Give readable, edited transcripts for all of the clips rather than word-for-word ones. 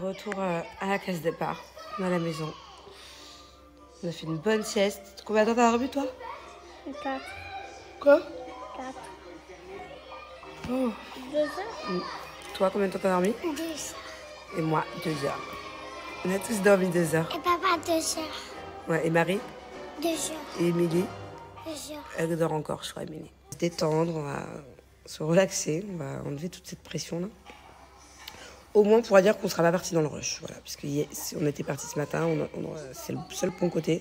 Retour à la case départ, à la maison. On a fait une bonne sieste. Combien de temps t'as dormi, toi? 4. Quoi? 4. Oh. 2 heures. Toi, combien de temps t'as dormi? 2. Et moi, 2 heures. On a tous dormi 2 heures. Et papa, 2 heures. Ouais, et Marie? 2 heures. Et Émilie? 2 heures. Elle dort encore, je crois, Émilie. Se détendre, on va se relaxer, on va enlever toute cette pression-là. Au moins, on pourra dire qu'on ne sera pas parti dans le rush. Voilà, puisque si on était parti ce matin, c'est le seul bon côté.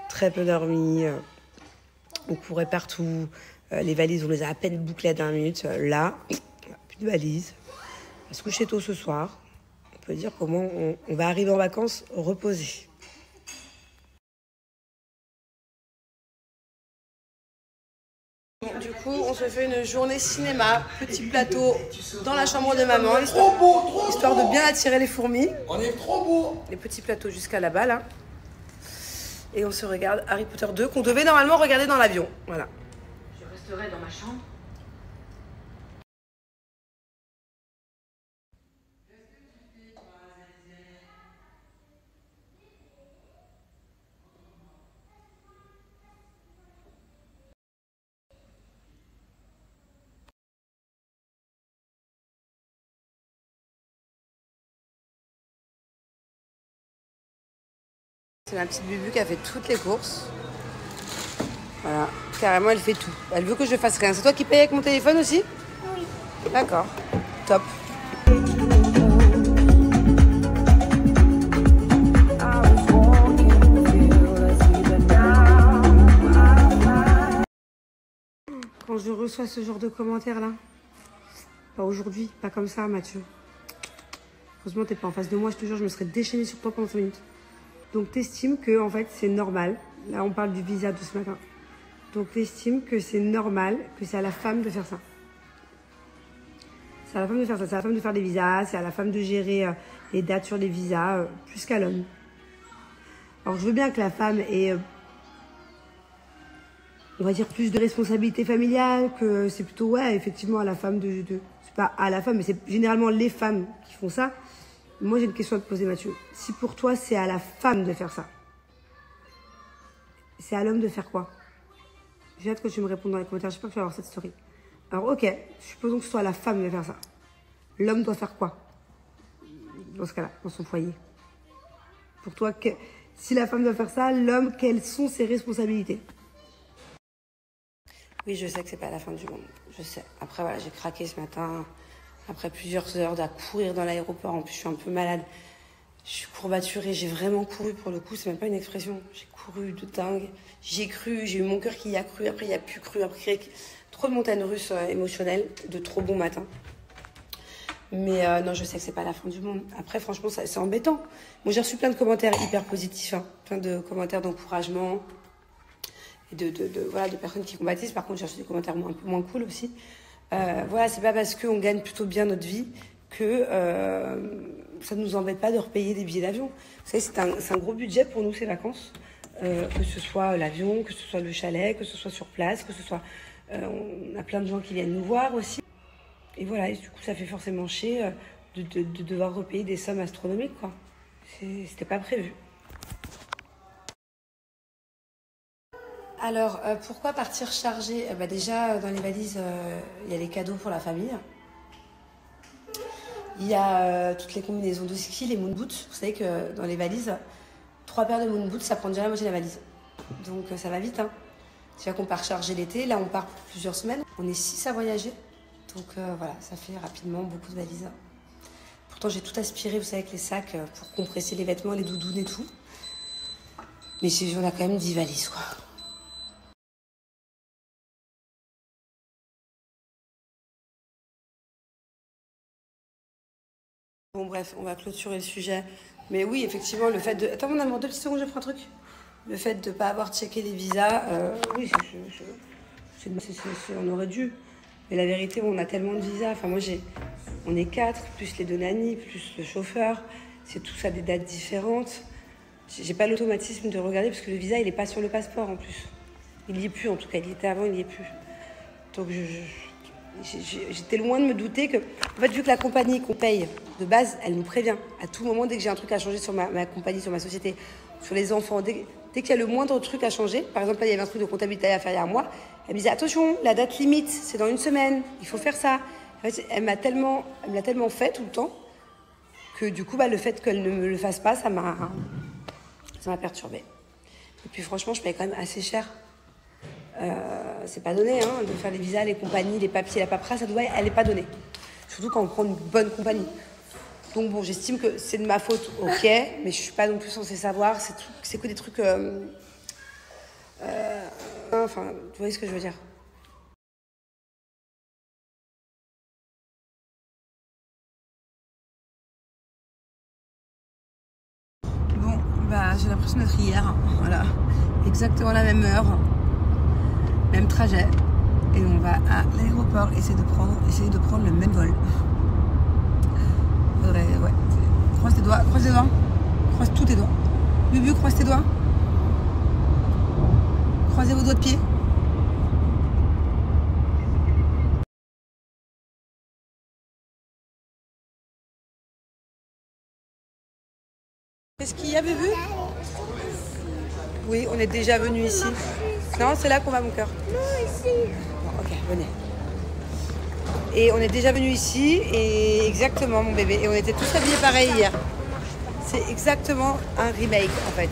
Très peu dormi, on courait partout. Les valises, on les a à peine bouclées à 20 minutes. Là, plus de valises. On va se coucher tôt ce soir. On peut dire qu'au moins, on va arriver en vacances reposés. Du coup, on se fait une journée cinéma, petit plateau dans la chambre de maman, histoire de bien attirer les fourmis. On est trop beau. Les petits plateaux jusqu'à là-bas, là. Et on se regarde Harry Potter 2, qu'on devait normalement regarder dans l'avion. Voilà. Je resterai dans ma chambre. C'est ma petite Bubu qui a fait toutes les courses. Voilà, carrément elle fait tout. Elle veut que je fasse rien. C'est toi qui payes avec mon téléphone aussi? Oui. D'accord, top. Quand je reçois ce genre de commentaires là, pas aujourd'hui, pas comme ça Mathieu. Heureusement t'es pas en face de moi, je te jure, je me serais déchaînée sur toi pendant 5 minutes. Donc t'estimes que en fait c'est normal, là on parle du visa de ce matin, donc t'estimes que c'est normal, que c'est à la femme de faire ça. C'est à la femme de faire ça, c'est à la femme de faire des visas, c'est à la femme de gérer les dates sur les visas, plus qu'à l'homme. Alors je veux bien que la femme ait, on va dire, plus de responsabilités familiales, que c'est plutôt, ouais, effectivement à la femme c'est pas à la femme, mais c'est généralement les femmes qui font ça. Moi, j'ai une question à te poser, Mathieu. Si pour toi, c'est à la femme de faire ça, c'est à l'homme de faire quoi? J'ai hâte que tu me répondes dans les commentaires. Je sais pas que tu vas avoir cette story. Alors, ok, supposons que ce soit à la femme de faire ça. L'homme doit faire quoi dans ce cas-là, dans son foyer? Pour toi, si la femme doit faire ça, l'homme, quelles sont ses responsabilités? Oui, je sais que c'est pas la fin du monde. Je sais. Après, voilà, j'ai craqué ce matin. Après plusieurs heures à courir dans l'aéroport, en plus je suis un peu malade, je suis courbaturée, j'ai vraiment couru pour le coup, c'est même pas une expression, j'ai couru de dingue, j'ai cru, j'ai eu mon cœur qui y a cru, après il y a plus cru, après trop de montagnes russes émotionnelles, de trop bons matins. Mais non, je sais que c'est pas la fin du monde. Après franchement c'est embêtant. Moi j'ai reçu plein de commentaires hyper positifs, hein. Plein de commentaires d'encouragement, et voilà, de personnes qui compatissent. Par contre j'ai reçu des commentaires un peu moins cool aussi. Voilà, c'est pas parce qu'on gagne plutôt bien notre vie que ça ne nous embête pas de repayer des billets d'avion. Vous savez, c'est un gros budget pour nous, ces vacances. Que ce soit l'avion, que ce soit le chalet, que ce soit sur place, que ce soit... on a plein de gens qui viennent nous voir aussi. Et voilà, et du coup, ça fait forcément chier de devoir repayer des sommes astronomiques, quoi. C'était pas prévu. Alors, pourquoi partir chargé? Déjà, dans les valises, il y a les cadeaux pour la famille. Il y a toutes les combinaisons de ski, les moon boots. Vous savez que dans les valises, 3 paires de moon boots, ça prend déjà la moitié de la valise. Donc ça va vite, hein. C'est-à-dire qu'on part charger l'été. Là, on part pour plusieurs semaines. On est 6 à voyager. Donc voilà, ça fait rapidement beaucoup de valises. Pourtant, j'ai tout aspiré, vous savez, avec les sacs pour compresser les vêtements, les doudounes et tout. Mais on a quand même 10 valises, quoi. Bon bref, on va clôturer le sujet. Mais oui, effectivement, le fait de... Attends, mon amour, 2 petites secondes, je ferai un truc. Le fait de ne pas avoir checké les visas, oui, on aurait dû. Mais la vérité, on a tellement de visas. Enfin, moi, on est 4, plus les 2 nannies, plus le chauffeur. C'est tous à des dates différentes. J'ai pas l'automatisme de regarder parce que le visa, il n'est pas sur le passeport en plus. Il n'y est plus, en tout cas. Il y était avant, il n'y est plus. Donc, J'étais loin de me douter que, en fait, vu que la compagnie qu'on paye de base, elle nous prévient à tout moment dès que j'ai un truc à changer sur ma compagnie, sur ma société, sur les enfants, dès qu'il y a le moindre truc à changer, par exemple là il y avait un truc de comptabilité à faire il y a un mois, elle me disait attention, la date limite, c'est dans 1 semaine, il faut faire ça. En fait, elle me l'a tellement fait tout le temps que du coup le fait qu'elle ne me le fasse pas, ça m'a perturbée. Et puis franchement, je paye quand même assez cher. C'est pas donné hein, de faire les visas, les compagnies, les papiers, la paperasse, à Dubaï, elle n'est pas donnée. Surtout quand on prend une bonne compagnie. Donc bon, j'estime que c'est de ma faute, ok, mais je suis pas non plus censée savoir. C'est que des trucs... enfin, vous voyez ce que je veux dire. Bon, bah j'ai l'impression d'être hier, voilà. Exactement la même heure, même trajet. Et on va à l'aéroport essayer de prendre le même vol. Faudrait, ouais. Croise tes doigts, croise tes doigts. Croise tous tes doigts. Bubu, croise tes doigts. Croisez vos doigts de pied. Qu'est-ce qu'il y a, Bubu? Oui, on est déjà venu ici. Non, c'est là qu'on va, mon cœur. Non, ici. Bon, ok, venez. Et on est déjà venu ici, et exactement, mon bébé. Et on était tous habillés pareil hier. C'est exactement un remake, en fait.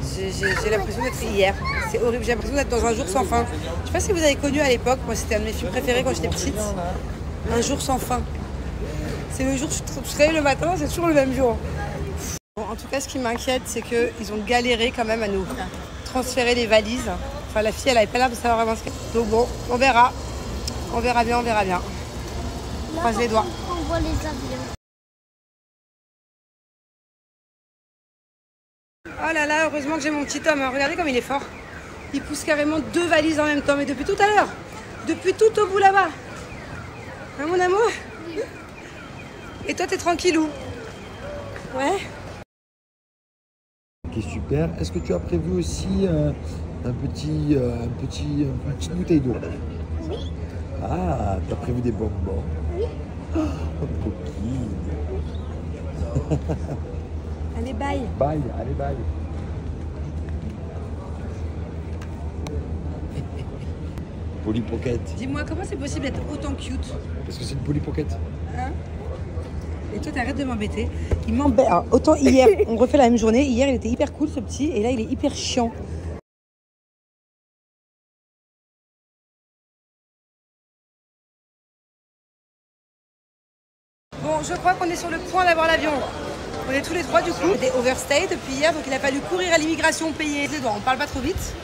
J'ai l'impression d'être hier. C'est horrible, j'ai l'impression d'être dans Un jour sans fin. Je sais pas si vous avez connu à l'époque, moi c'était un de mes films préférés quand j'étais petite. Un jour sans fin. C'est le jour où tu te réveilles le matin, c'est toujours le même jour. Bon, en tout cas, ce qui m'inquiète, c'est qu'ils ont galéré quand même à nous transférer les valises. Enfin, la fille, elle avait pas l'air de savoir vraiment ce qu'elle... Donc bon, on verra. On verra bien, on verra bien. Croise les doigts. On voit les avions. Oh là là, heureusement que j'ai mon petit homme. Regardez comme il est fort. Il pousse carrément 2 valises en même temps. Mais depuis tout à l'heure. Depuis tout au bout là-bas. Hein, mon amour? Et toi, t'es tranquillou? Ouais. Ok, super. Est-ce que tu as prévu aussi une petite bouteille d'eau? Oui. Ah, tu as prévu des bonbons? Oui. Oh, coquine. Allez, bye. Bye, allez, bye. Polly Pocket. Dis-moi, comment c'est possible d'être autant cute? Parce que c'est une Polly Pocket. Hein? Et toi, t'arrêtes de m'embêter. Il m'embête. Autant hier, on refait la même journée. Hier, il était hyper cool, ce petit. Et là, il est hyper chiant. Bon, je crois qu'on est sur le point d'avoir l'avion. On est tous les trois, du coup. On était overstay depuis hier, donc il a fallu courir à l'immigration, payer les doigts. On parle pas trop vite.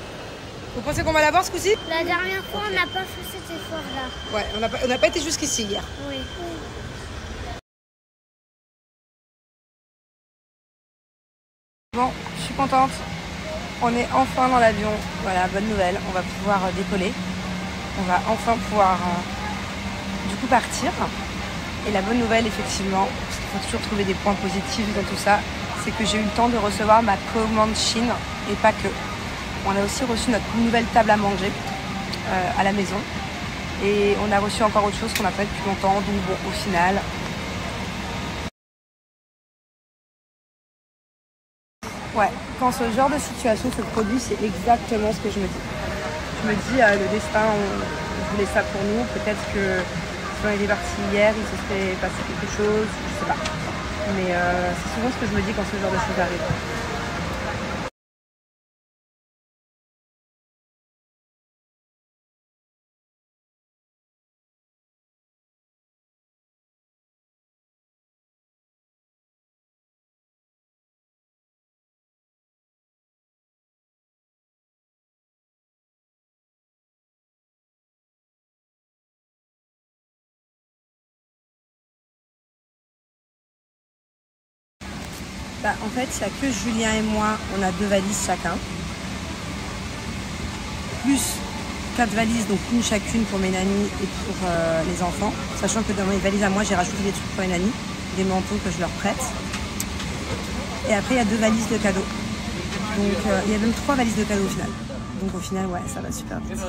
Vous pensez qu'on va l'avoir ce coup-ci? La dernière fois, on n'a pas fait cet effort-là. Ouais, on n'a pas été jusqu'ici hier. Oui. Bon, je suis contente. On est enfin dans l'avion. Voilà, bonne nouvelle. On va pouvoir décoller. On va enfin pouvoir du coup partir. Et la bonne nouvelle, effectivement, parce qu'il faut toujours trouver des points positifs dans tout ça, c'est que j'ai eu le temps de recevoir ma commande Chine et pas que. On a aussi reçu notre nouvelle table à manger à la maison. Et on a reçu encore autre chose qu'on attendait depuis longtemps. Donc bon, au final... Ouais, quand ce genre de situation se produit, c'est exactement ce que je me dis. Je me dis, le destin, on voulait ça pour nous. Peut-être que si on était parti hier, il se serait passé quelque chose, je sais pas. Mais c'est souvent ce que je me dis quand ce genre de choses arrive. Bah, en fait, il n'y a que Julien et moi, on a 2 valises chacun. Plus 4 valises, donc une chacune pour mes nannies et pour les enfants. Sachant que dans mes valises à moi, j'ai rajouté des trucs pour les nannies, des manteaux que je leur prête. Et après, il y a 2 valises de cadeaux. Donc, il y a même 3 valises de cadeaux au final. Donc, au final, ouais, ça va super vite.